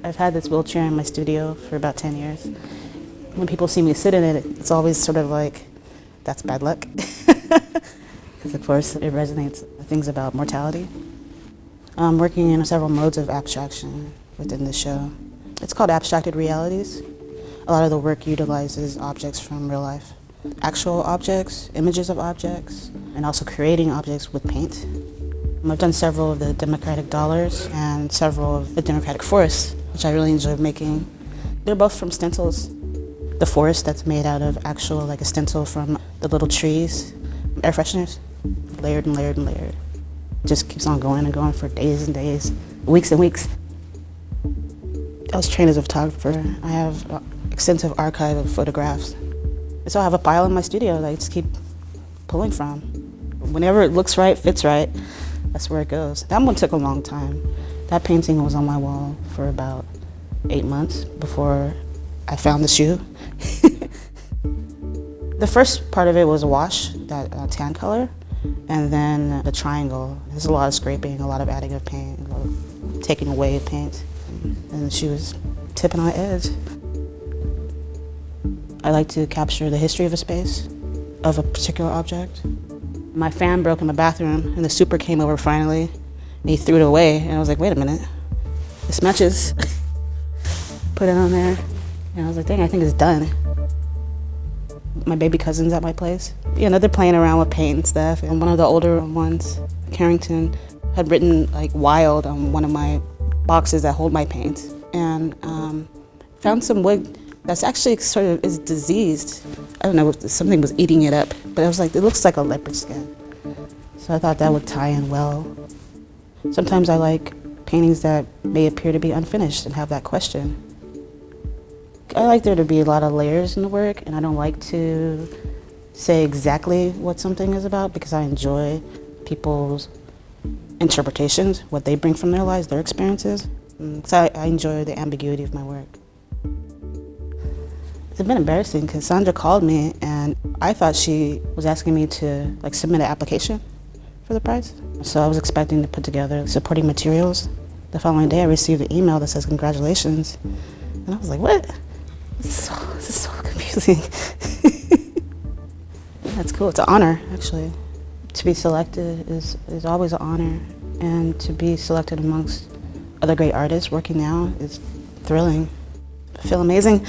I've had this wheelchair in my studio for about 10 years. When people see me sit in it, it's always sort of like, that's bad luck. Because of course it resonates with things about mortality. I'm working in several modes of abstraction within the show. It's called abstracted realities. A lot of the work utilizes objects from real life. Actual objects, images of objects, and also creating objects with paint. I've done several of the democratic dollars and several of the democratic forests, which I really enjoy making. They're both from stencils. The forest that's made out of actual, like a stencil from the little trees, air fresheners, layered and layered and layered. It just keeps on going and going for days and days, weeks and weeks. I was trained as a photographer. I have an extensive archive of photographs. So I have a pile in my studio that I just keep pulling from. Whenever it looks right, fits right, that's where it goes. That one took a long time. That painting was on my wall for about 8 months before I found the shoe. The first part of it was a wash, that tan color, and then the triangle. There's a lot of scraping, a lot of adding of paint, a lot of taking away of paint, and she was tipping on the edge. I like to capture the history of a space, of a particular object. My fan broke in my bathroom, and the super came over finally, and he threw it away, and I was like, wait a minute, this matches. Put it on there, and I was like, dang, I think it's done. My baby cousin's at my place. You know, they're playing around with paint and stuff, and one of the older ones, Carrington, had written like wild on one of my boxes that hold my paint, and found some wood that's actually sort of is diseased. I don't know, something was eating it up, but I was like, it looks like a leopard skin. So I thought that would tie in well. Sometimes I like paintings that may appear to be unfinished and have that question. I like there to be a lot of layers in the work, and I don't like to say exactly what something is about because I enjoy people's interpretations, what they bring from their lives, their experiences. So I enjoy the ambiguity of my work. It's been embarrassing because Sandra called me and I thought she was asking me to like submit an application for the prize. So I was expecting to put together supporting materials. The following day I received an email that says congratulations. And I was like, what? This is so confusing. That's cool, it's an honor actually. To be selected is always an honor, and to be selected amongst other great artists working now is thrilling. I feel amazing.